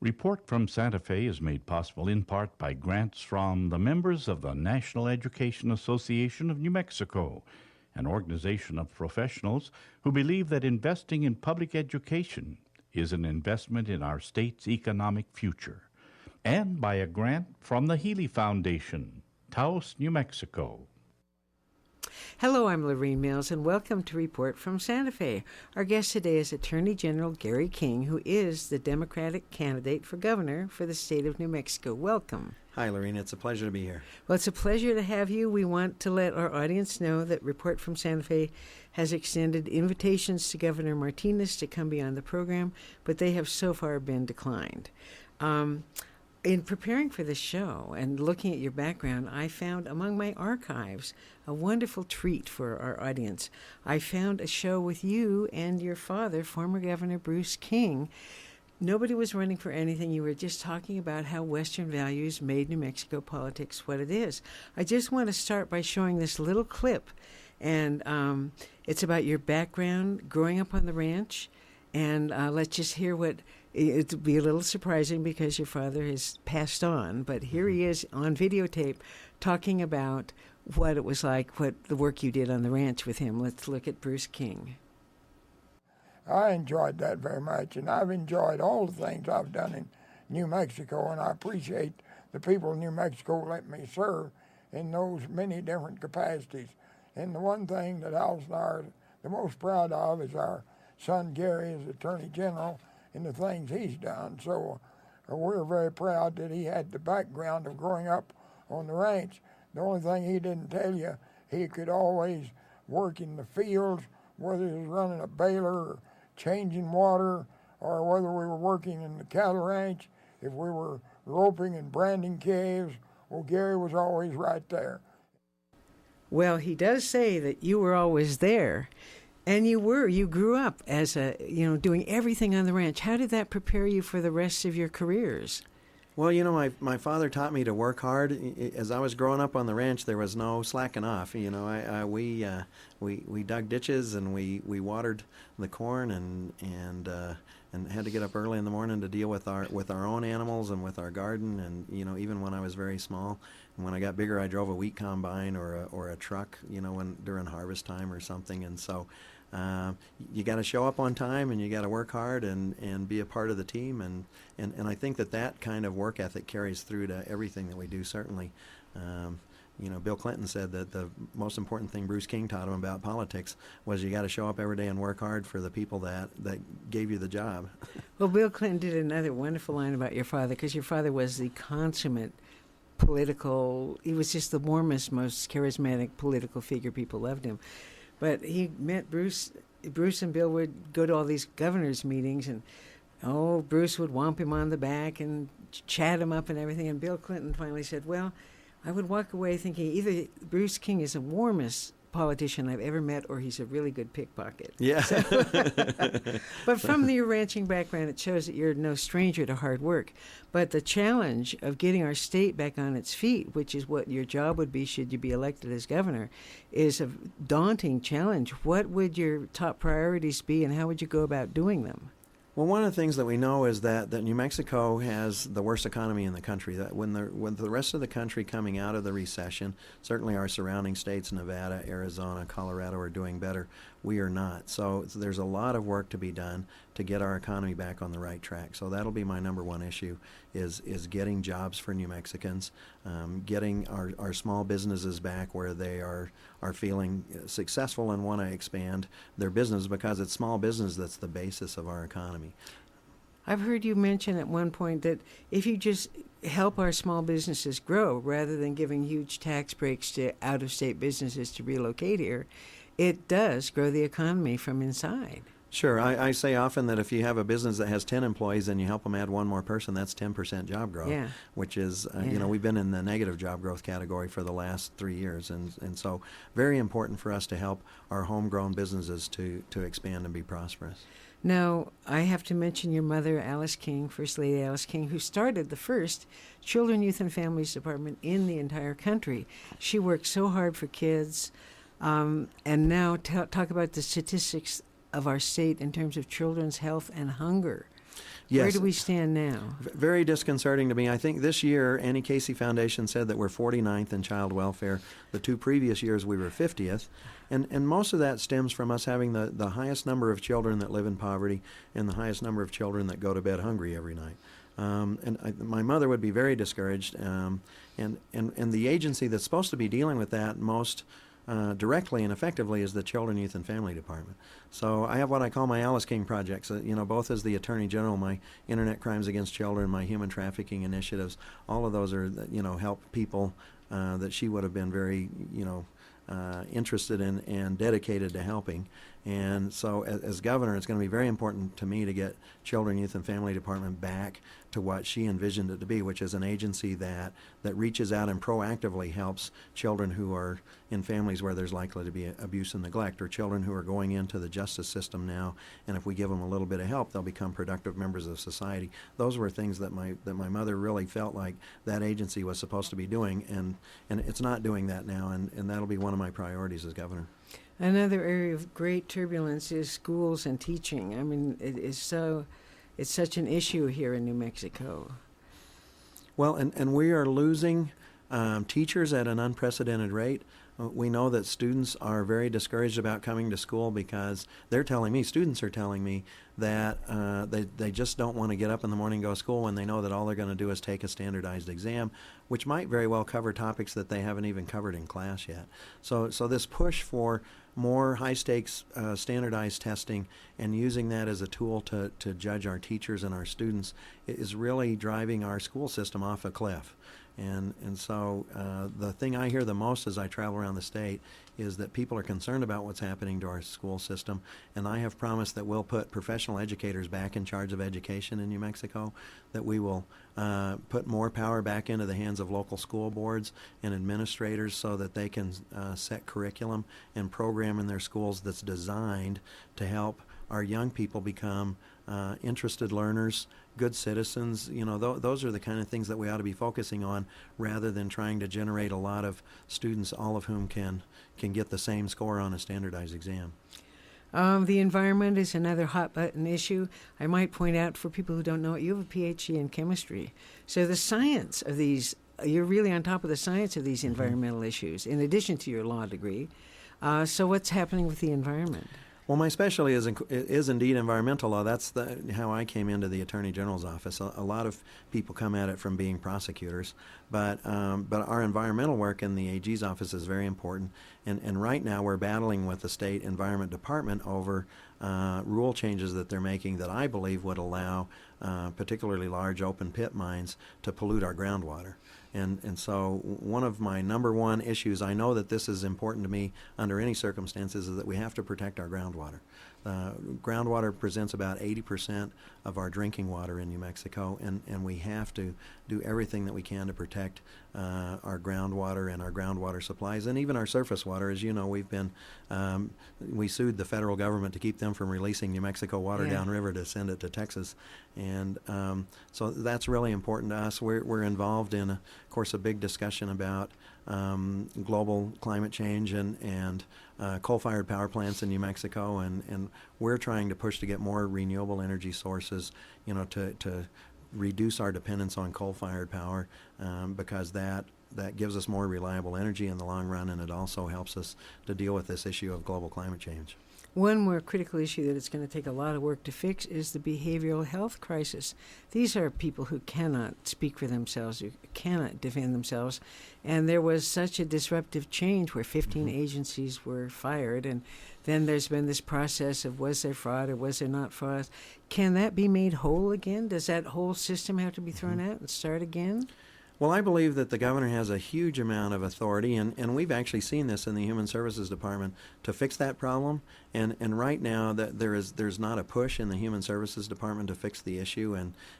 Report from Santa Fe is made possible in part by grants from the members of the National Education Association of New Mexico, an organization of professionals who believe that investing in public education is an investment in our state's economic future, and by a grant from the Healy Foundation, Taos, New Mexico. Hello, I'm Lorene Mills, and welcome to Report from Santa Fe. Our guest today is Attorney General Gary King, who is the Democratic candidate for governor for the state of New Mexico. Welcome. Hi, Lorene. It's a pleasure to be here. Well, it's a pleasure to have you. We want to let our audience know that Report from Santa Fe has extended invitations to Governor Martinez to come be on the program, but they have so far been declined. In preparing for this show and looking at your background, I found among my archives a wonderful treat for our audience. I found a show with you and your father, former Governor Bruce King. Nobody was running for anything. You were just talking about how Western values made New Mexico politics what it is. I just want to start by showing this little clip, and it's about your background growing up on the ranch. And let's just hear what, it'll be a little surprising because your father has passed on, but here he is on videotape talking about what it was like, what the work you did on the ranch with him. Let's look at Bruce King. I enjoyed that very much, and I've enjoyed all the things I've done in New Mexico, and I appreciate the people of New Mexico let me serve in those many different capacities. And the one thing that Alice and I are the most proud of is our son Gary as Attorney General and the things he's done. So we're very proud that he had the background of growing up on the ranch. The only thing he didn't tell you, he could always work in the fields, whether he was running a baler or changing water, or whether we were working in the cattle ranch, if we were roping and branding calves. Well, Gary was always right there. Well, he does say that you were always there. And you grew up as doing everything on the ranch. How did that prepare you for the rest of your careers? Well, my father taught me to work hard. As I was growing up on the ranch, there was no slacking off. We dug ditches and we watered the corn and had to get up early in the morning to deal with our own animals and with our garden. And even when I was very small, and when I got bigger, I drove a wheat combine or a truck. During harvest time or something. And so you got to show up on time and you got to work hard and be a part of the team. And I think that kind of work ethic carries through to everything that we do, certainly. Bill Clinton said that the most important thing Bruce King taught him about politics was you got to show up every day and work hard for the people that gave you the job. Well, Bill Clinton did another wonderful line about your father, because your father was the consummate he was just the warmest, most charismatic political figure. People loved him. But he met Bruce and Bill would go to all these governors' meetings, and Bruce would whomp him on the back and chat him up and everything. And Bill Clinton finally said, well, I would walk away thinking either Bruce King is the warmest politician I've ever met, or he's a really good pickpocket. Yeah. But from your ranching background, it shows that you're no stranger to hard work. But the challenge of getting our state back on its feet, which is what your job would be should you be elected as governor, is a daunting challenge. What would your top priorities be, and how would you go about doing them? Well, one of the things that we know is that New Mexico has the worst economy in the country. That when the rest of the country coming out of the recession, certainly our surrounding states, Nevada, Arizona, Colorado, are doing better. We are not. So there's a lot of work to be done to get our economy back on the right track. So that'll be my number one issue, is getting jobs for New Mexicans, getting our small businesses back where they are feeling successful and want to expand their business, because it's small business that's the basis of our economy. I've heard you mention at one point that if you just help our small businesses grow rather than giving huge tax breaks to out-of-state businesses to relocate here, it does grow the economy from inside. Sure. I say often that if you have a business that has 10 employees and you help them add one more person, that's 10% job growth, which is, we've been in the negative job growth category for the last 3 years. And so very important for us to help our homegrown businesses to expand and be prosperous. Now, I have to mention your mother, Alice King, First Lady Alice King, who started the first Children, Youth, and Families Department in the entire country. She worked so hard for kids. And now talk about the statistics of our state in terms of children's health and hunger. Yes. Where do we stand now? Very disconcerting to me. I think this year, Annie Casey Foundation said that we're 49th in child welfare. The 2 previous years, we were 50th. And most of that stems from us having the highest number of children that live in poverty and the highest number of children that go to bed hungry every night. My mother would be very discouraged. And the agency that's supposed to be dealing with that most directly and effectively is the Children, Youth, and Family Department. So I have what I call my Alice King projects, both as the Attorney General, my Internet Crimes Against Children, my human trafficking initiatives. All of those are, help people that she would have been very, interested in and dedicated to helping. And so as governor, it's going to be very important to me to get Children, Youth, and Family Department back to what she envisioned it to be, which is an agency that reaches out and proactively helps children who are in families where there's likely to be abuse and neglect, or children who are going into the justice system now, and if we give them a little bit of help, they'll become productive members of society. Those were things that my mother really felt like that agency was supposed to be doing, and it's not doing that now, and that'll be one of my priorities as governor. Another area of great turbulence is schools and teaching. I mean, it's such an issue here in New Mexico. Well, and we are losing teachers at an unprecedented rate. We know that students are very discouraged about coming to school because students are telling me that they just don't want to get up in the morning and go to school when they know that all they're going to do is take a standardized exam, which might very well cover topics that they haven't even covered in class yet. So this push for more high-stakes standardized testing and using that as a tool to judge our teachers and our students is really driving our school system off a cliff. And so the thing I hear the most as I travel around the state is that people are concerned about what's happening to our school system, and I have promised that we'll put professional educators back in charge of education in New Mexico, that we will put more power back into the hands of local school boards and administrators so that they can set curriculum and program in their schools that's designed to help our young people become interested learners, good citizens. Those are the kind of things that we ought to be focusing on, rather than trying to generate a lot of students, all of whom can get the same score on a standardized exam. The environment is another hot-button issue. I might point out, for people who don't know it, you have a PhD in chemistry. So the science of these, you're really on top of the science of these environmental issues, in addition to your law degree. So what's happening with the environment? Well, my specialty is indeed environmental law. That's how I came into the Attorney General's office. A lot of people come at it from being prosecutors, but our environmental work in the AG's office is very important. And right now we're battling with the State Environment Department over rule changes that they're making that I believe would allow particularly large open pit mines to pollute our groundwater. And so one of my number one issues, I know that this is important to me under any circumstances, is that we have to protect our groundwater. Groundwater presents about 80% of our drinking water in New Mexico, and we have to do everything that we can to protect our groundwater and our groundwater supplies, and even our surface water. As you know, we sued the federal government to keep them from releasing New Mexico water downriver to send it to Texas, and so that's really important to us. We're involved in, of course, a big discussion about global climate change and coal-fired power plants in New Mexico, and we're trying to push to get more renewable energy sources, to reduce our dependence on coal-fired power, because that gives us more reliable energy in the long run, and it also helps us to deal with this issue of global climate change. One more critical issue that it's going to take a lot of work to fix is the behavioral health crisis. These are people who cannot speak for themselves, who cannot defend themselves, and there was such a disruptive change where 15 agencies were fired, and then there's been this process of was there fraud or was there not fraud. Can that be made whole again? Does that whole system have to be thrown out and start again? Well, I believe that the governor has a huge amount of authority, and we've actually seen this in the Human Services Department to fix that problem. And right now that there's not a push in the Human Services Department to fix the issue,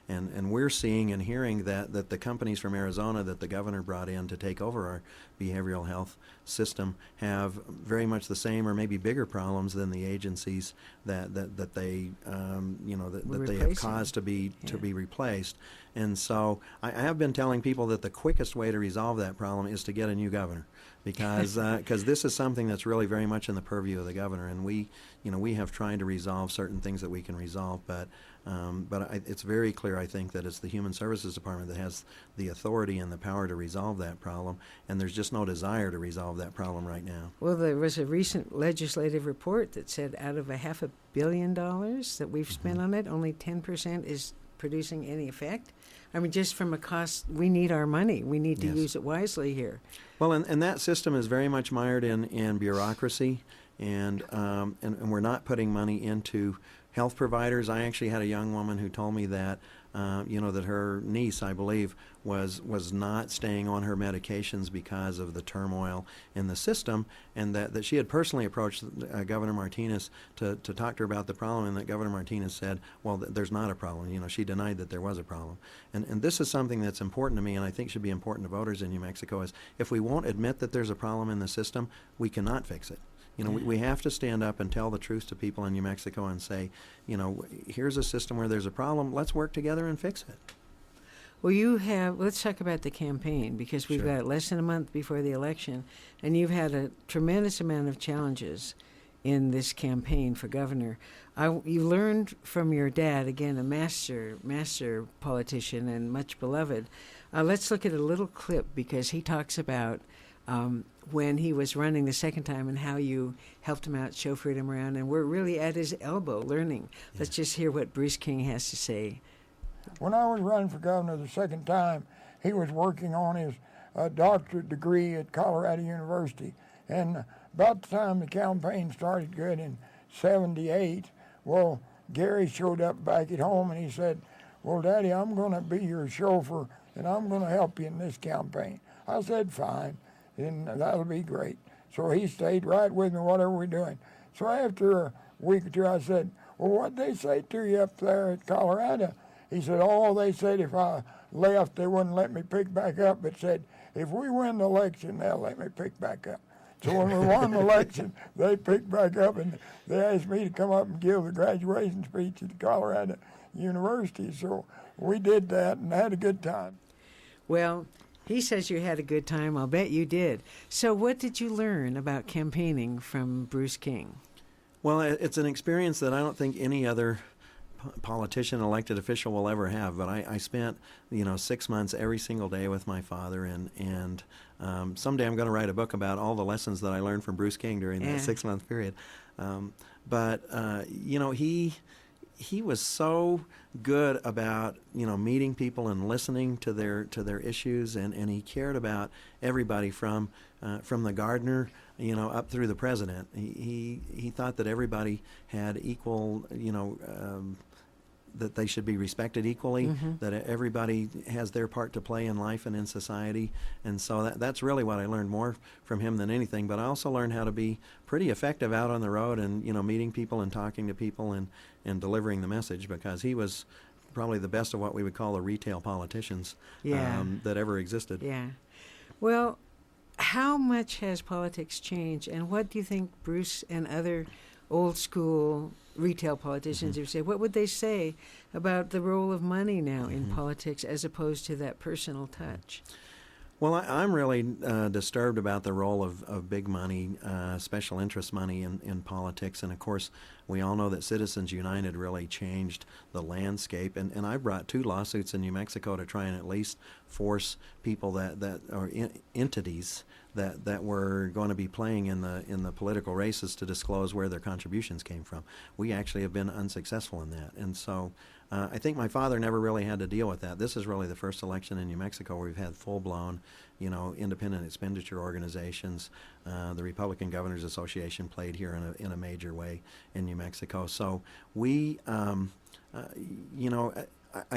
and we're seeing and hearing that the companies from Arizona that the governor brought in to take over our behavioral health system have very much the same or maybe bigger problems than the agencies that they that they have caused to be replaced. And so I have been telling people people that the quickest way to resolve that problem is to get a new governor, because this is something that's really very much in the purview of the governor, and we have tried to resolve certain things that we can resolve, but it's very clear, I think, that it's the Human Services Department that has the authority and the power to resolve that problem, and there's just no desire to resolve that problem right now. Well, there was a recent legislative report that said out of $500 million that we've spent on it, only 10% is producing any effect. I mean, just from a cost, we need our money. We need to use it wisely here. Well, and that system is very much mired in bureaucracy, and we're not putting money into health providers. I actually had a young woman who told me that that her niece, I believe, was not staying on her medications because of the turmoil in the system, and that she had personally approached Governor Martinez to talk to her about the problem, and that Governor Martinez said, well, there's not a problem. She denied that there was a problem. And this is something that's important to me, and I think should be important to voters in New Mexico, is if we won't admit that there's a problem in the system, we cannot fix it. We have to stand up and tell the truth to people in New Mexico and say, here's a system where there's a problem. Let's work together and fix it. Well, let's talk about the campaign, because we've got less than a month before the election, and you've had a tremendous amount of challenges in this campaign for governor. You learned from your dad, again, a master politician and much beloved. Let's look at a little clip, because he talks about when he was running the second time and how you helped him out, chauffeured him around, and we're really at his elbow learning. Yeah. Let's just hear what Bruce King has to say. When I was running for governor the second time, he was working on his doctorate degree at Colorado University. And about the time the campaign started good in 78, well, Gary showed up back at home and he said, well, Daddy, I'm going to be your chauffeur and I'm going to help you in this campaign. I said, fine. And that'll be great. So he stayed right with me, whatever we're doing. So after a week or two, I said, well, what'd they say to you up there at Colorado? He said, oh, they said if I left, they wouldn't let me pick back up, but said, if we win the election, they'll let me pick back up. So when we won the election, they picked back up, and they asked me to come up and give the graduation speech at Colorado University. So we did that and had a good time. Well, he says you had a good time. I'll bet you did. So what did you learn about campaigning from Bruce King? Well, it's an experience that I don't think any other politician, elected official will ever have. But I spent 6 months every single day with my father, and someday I'm going to write a book about all the lessons that I learned from Bruce King during that 6-month period. He was so good about meeting people and listening to their issues, and he cared about everybody from the gardener up through the president. He thought that everybody had equal that they should be respected equally, that everybody has their part to play in life and in society. And so that's really what I learned more from him than anything. But I also learned how to be pretty effective out on the road and, meeting people and talking to people and delivering the message, because he was probably the best of what we would call the retail politicians that ever existed. Yeah. Well, how much has politics changed, and what do you think Bruce and other old school retail politicians would say? What would they say about the role of money now in politics as opposed to that personal touch? Well, I'm really disturbed about the role of big money, special interest money in politics. And, of course, we all know that Citizens United really changed the landscape. And I brought 2 lawsuits in New Mexico to try and at least force people that are entities that were going to be playing in the political races to disclose where their contributions came from. We actually have been unsuccessful in that. And so I think my father never really had to deal with that. This is really the first election in New Mexico where we've had full-blown, independent expenditure organizations. The Republican Governors Association played here in a major way in New Mexico. So we, I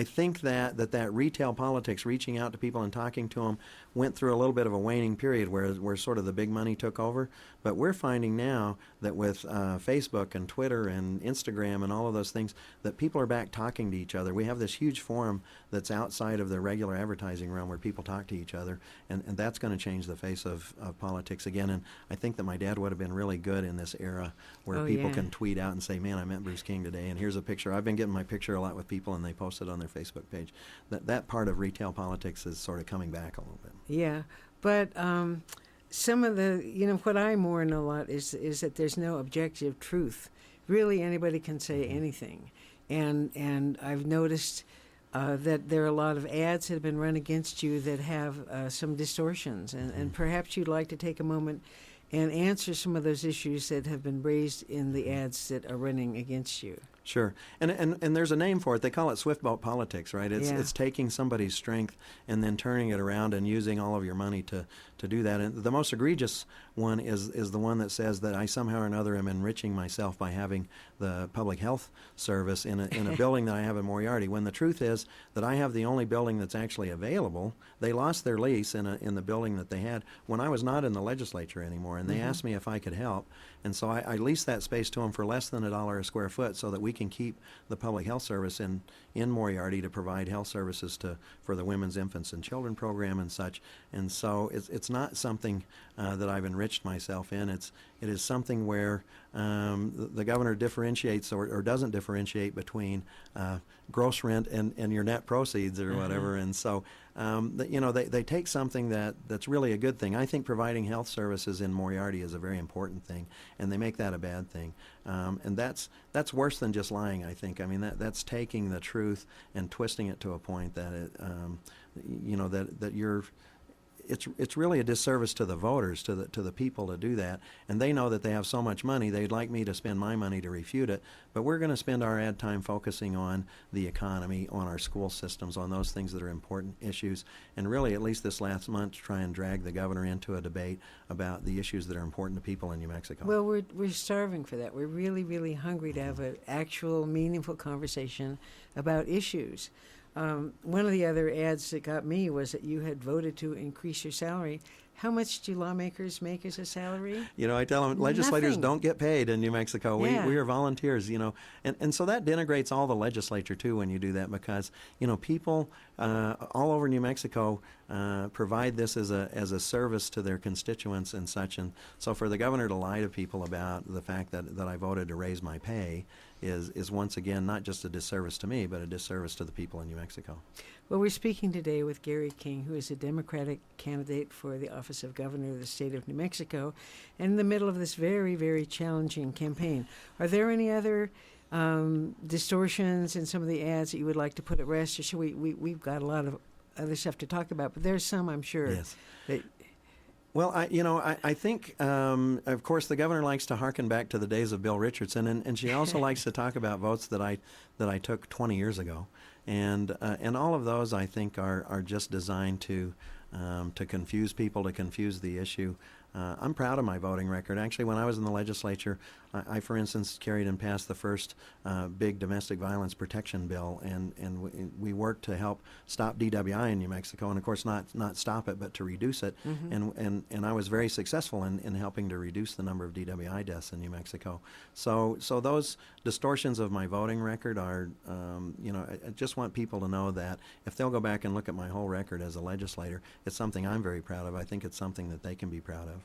think that retail politics, reaching out to people and talking to them, went through a little bit of a waning period where sort of the big money took over. But we're finding now that with Facebook and Twitter and Instagram and all of those things, that people are back talking to each other. We have this huge forum that's outside of the regular advertising realm where people talk to each other, and that's going to change the face of politics again. And I think that my dad would have been really good in this era where people can tweet out and say, man, I met Bruce King today, and here's a picture. I've been getting my picture a lot with people, and they post it posted on their Facebook page. That part of retail politics is sort of coming back a little bit. Yeah, but some of the, what I mourn a lot is that there's no objective truth. Really, anybody can say anything, and I've noticed that there are a lot of ads that have been run against you that have some distortions, and perhaps you'd like to take a moment and answer some of those issues that have been raised in the ads that are running against you. Sure, and there's a name for it. They call it swift boat politics, right? It's taking somebody's strength and then turning it around and using all of your money to do that. And the most egregious one is the one that says that I somehow or another am enriching myself by having the public health service in a building that I have in Moriarty. When the truth is that I have the only building that's actually available. They lost their lease in the building that they had when I was not in the legislature anymore, and they asked me if I could help. And so I leased that space to them for less than $1 a square foot so that we can keep the public health service in Moriarty to provide health services for the Women's, Infants, and Children program and such. And so it's not something that I've enriched myself in. It is something where the governor differentiates or doesn't differentiate between gross rent and your net proceeds or whatever. And so they take something that's really a good thing. I think providing health services in Moriarty is a very important thing, and they make that a bad thing. And that's worse than just lying, I think. I mean, that's taking the truth and twisting it to a point that that you're. It's really a disservice to the voters, to the people to do that, and they know that they have so much money. They'd like me to spend my money to refute it, but we're going to spend our ad time focusing on the economy, on our school systems, on those things that are important issues, and really, at least this last month, try and drag the governor into a debate about the issues that are important to people in New Mexico. Well, we're starving for that. We're really, really hungry to have an actual, meaningful conversation about issues. One of the other ads that got me was that you had voted to increase your salary. How much do lawmakers make as a salary? I tell them legislators Nothing. don't get paid in New Mexico. Yeah. We are volunteers, and so that denigrates all the legislature too when you do that, because people all over New Mexico provide this as a service to their constituents and such. And so for the governor to lie to people about the fact that I voted to raise my pay is once again not just a disservice to me, but a disservice to the people in New Mexico. Well, we're speaking today with Gary King, who is a Democratic candidate for the office of governor of the state of New Mexico, and in the middle of this very, very challenging campaign. Are there any other distortions in some of the ads that you would like to put at rest? Or should we've got a lot of other stuff to talk about, but there's some, I'm sure. Yes. That, Well, I think, of course, the governor likes to hearken back to the days of Bill Richardson, and she also likes to talk about votes that I took 20 years ago, and all of those I think are just designed to confuse people, to confuse the issue. I'm proud of my voting record. Actually, when I was in the legislature, I for instance, carried and passed the first big domestic violence protection bill, and we worked to help stop DWI in New Mexico, and of course not stop it, but to reduce it. And I was very successful in helping to reduce the number of DWI deaths in New Mexico. So those distortions of my voting record are, I just want people to know that if they'll go back and look at my whole record as a legislator, it's something I'm very proud of. I think it's something that they can be proud of.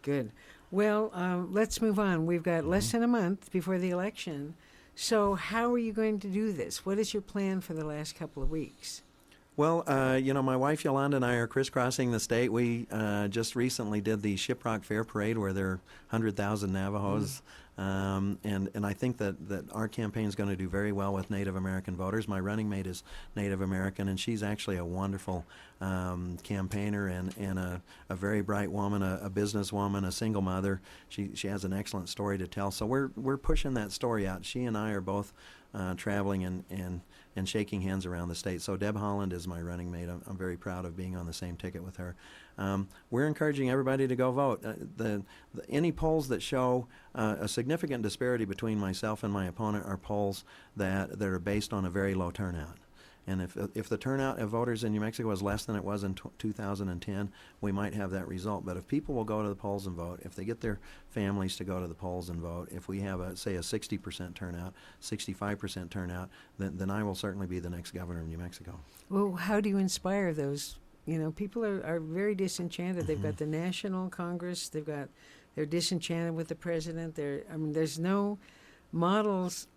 Good. Well, let's move on. We've got less than a month before the election. So how are you going to do this? What is your plan for the last couple of weeks? Well, my wife Yolanda and I are crisscrossing the state. We just recently did the Shiprock Fair Parade where there are 100,000 Navajos. And I think that our campaign is going to do very well with Native American voters. My running mate is Native American, and she's actually a wonderful campaigner and a very bright woman, a businesswoman, a single mother. She has an excellent story to tell. So we're pushing that story out. She and I are both traveling and shaking hands around the state. So Deb Holland is my running mate. I'm very proud of being on the same ticket with her. We're encouraging everybody to go vote. Any polls that show a significant disparity between myself and my opponent are polls that are based on a very low turnout. And if the turnout of voters in New Mexico is less than it was in 2010, we might have that result. But if people will go to the polls and vote, if they get their families to go to the polls and vote, if we have, say, a 60% turnout, 65% turnout, then I will certainly be the next governor of New Mexico. Well, how do you inspire those? People are very disenchanted. They've got the National Congress. They're disenchanted with the president. There's no models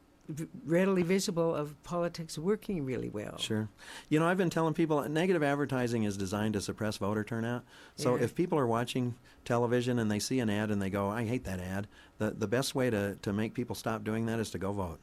readily visible of politics working really well. Sure. You know, I've been telling people negative advertising is designed to suppress voter turnout. So Yeah. if people are watching television and they see an ad and they go, I hate that ad, the best way to make people stop doing that is to go vote.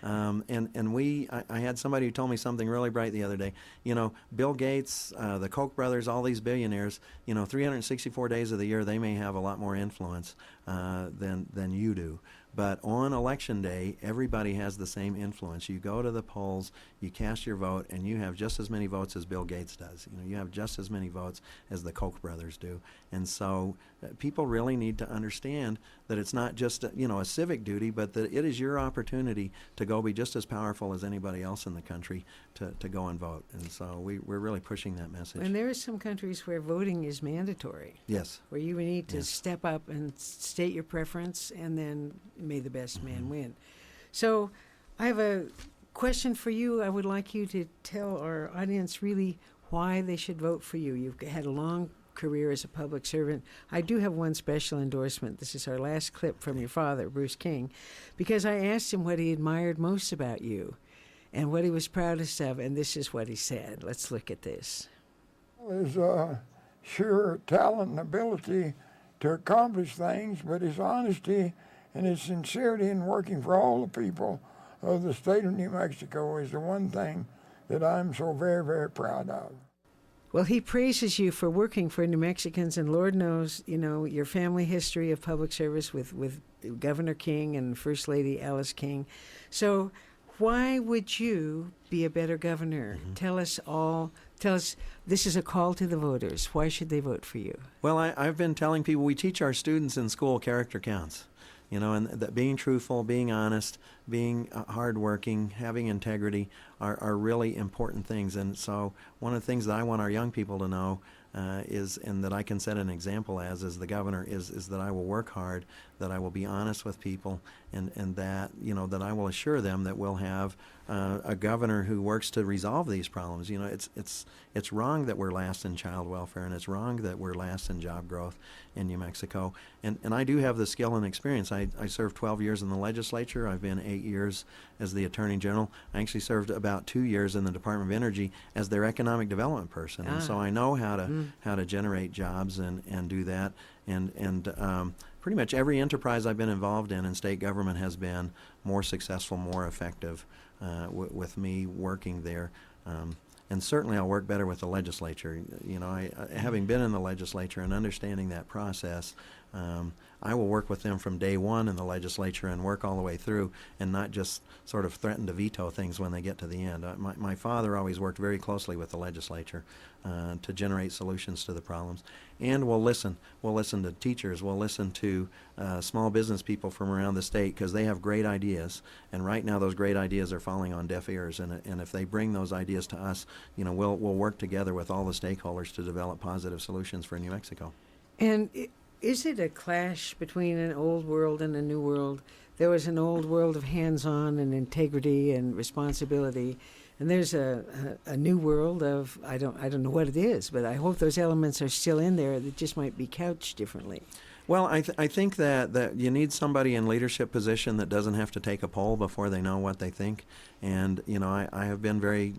I had somebody who told me something really bright the other day. You know, Bill Gates, the Koch brothers, all these billionaires, you know, 364 days of the year, they may have a lot more influence than you do. But on election day, everybody has the same influence. You go to the polls, you cast your vote, and you have just as many votes as Bill Gates does. You know, you have just as many votes as the Koch brothers do. And so people really need to understand that it's not just a civic duty, but that it is your opportunity to go be just as powerful as anybody else in the country to go and vote. And so we're really pushing that message. And there are some countries where voting is mandatory. Yes. Where you need to Yes. step up and state your preference, and then may the best man win. So I have a question for you. I would like you to tell our audience really why they should vote for you. You've had a long career as a public servant. I do have one special endorsement. This is our last clip from your father, Bruce King, because I asked him what he admired most about you and what he was proudest of, and this is what he said. Let's look at this. His sheer talent and ability to accomplish things, but his honesty and his sincerity in working for all the people of the state of New Mexico is the one thing that I'm so very, very proud of. Well, he praises you for working for New Mexicans, and Lord knows, you know, your family history of public service with Governor King and First Lady Alice King. So why would you be a better governor? Tell us, this is a call to the voters. Why should they vote for you? Well, I've been telling people, we teach our students in school character counts. You know, and that being truthful, being honest, being hardworking, having integrity are really important things. And so one of the things that I want our young people to know is, and that I can set an example as the governor, is that I will work hard, that I will be honest with people, and that, you know, that I will assure them that we'll have a governor who works to resolve these problems. You know, it's wrong that we're last in child welfare, and it's wrong that we're last in job growth in New Mexico. And I do have the skill and experience. I served 12 years in the legislature. I've been 8 years as the Attorney General. I actually served about 2 years in the Department of Energy as their economic development person. And so I know how to generate jobs and do that. And pretty much every enterprise I've been involved in state government has been more successful, more effective with me working there. And certainly I'll work better with the legislature. You know, I having been in the legislature and understanding that process, I will work with them from day one in the legislature and work all the way through, and not just sort of threaten to veto things when they get to the end. My father always worked very closely with the legislature to generate solutions to the problems. And we'll listen. We'll listen to teachers. We'll listen to small business people from around the state, because they have great ideas. And right now those great ideas are falling on deaf ears. And if they bring those ideas to us, you know, we'll work together with all the stakeholders to develop positive solutions for New Mexico. And is it a clash between an old world and a new world? There was an old world of hands-on and integrity and responsibility, and there's a new world of I don't know what it is, but I hope those elements are still in there. That just might be couched differently. Well, I think that you need somebody in leadership position that doesn't have to take a poll before they know what they think. And, you know, I have been very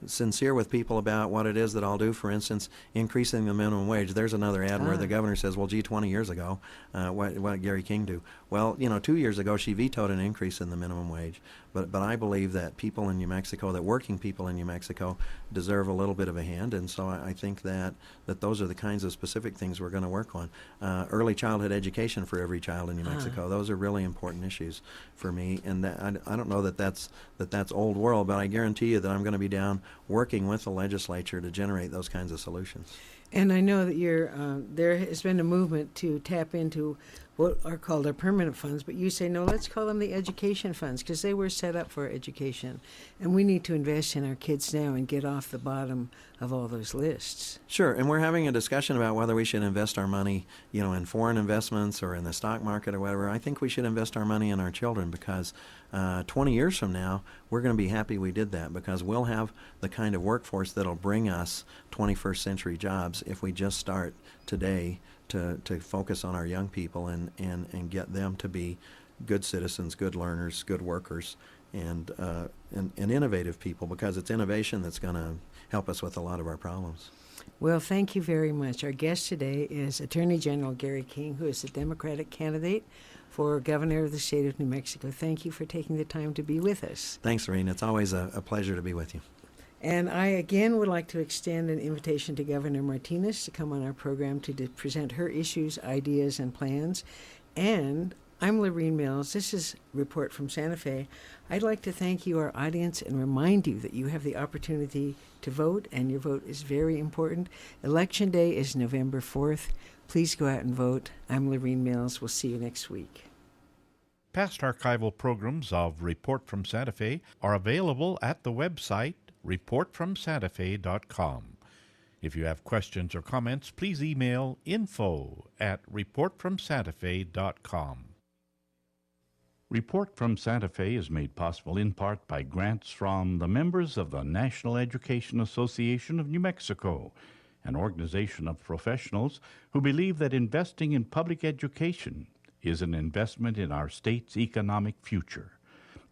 sincere with people about what it is that I'll do. For instance, increasing the minimum wage. There's another ad where the governor says, well, gee, 20 years ago, what did Gary King do? Well, you know, 2 years ago she vetoed an increase in the minimum wage. But I believe that people in New Mexico, that working people in New Mexico, deserve a little bit of a hand. And so I think that those are the kinds of specific things we're going to work on. Early childhood education for every child in New Mexico. Those are really important issues for me. And I don't know that's old world, but I guarantee you that I'm going to be down working with the legislature to generate those kinds of solutions. And I know that there has been a movement to tap into what are called our permanent funds, but you say, no, let's call them the education funds, because they were set up for education. And we need to invest in our kids now and get off the bottom of all those lists. Sure, and we're having a discussion about whether we should invest our money, you know, in foreign investments or in the stock market or whatever. I think we should invest our money in our children, because 20 years from now, we're going to be happy we did that, because we'll have the kind of workforce that'll bring us 21st century jobs if we just start today to focus on our young people and get them to be good citizens, good learners, good workers, and innovative people, because it's innovation that's going to help us with a lot of our problems. Well, thank you very much. Our guest today is Attorney General Gary King, who is the Democratic candidate for governor of the state of New Mexico. Thank you for taking the time to be with us. Thanks, Irene. It's always a pleasure to be with you. And I again would like to extend an invitation to Governor Martinez to come on our program to present her issues, ideas, and plans. And I'm Lorene Mills. This is Report from Santa Fe. I'd like to thank you, our audience, and remind you that you have the opportunity to vote, and your vote is very important. Election Day is November 4th. Please go out and vote. I'm Lorene Mills. We'll see you next week. Past archival programs of Report from Santa Fe are available at the website reportfromsantafe.com. If you have questions or comments, please email info@reportfromsantafe.com. Report from Santa Fe is made possible in part by grants from the members of the National Education Association of New Mexico, an organization of professionals who believe that investing in public education is an investment in our state's economic future,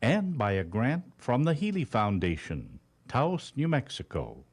and by a grant from the Healy Foundation, Taos, New Mexico.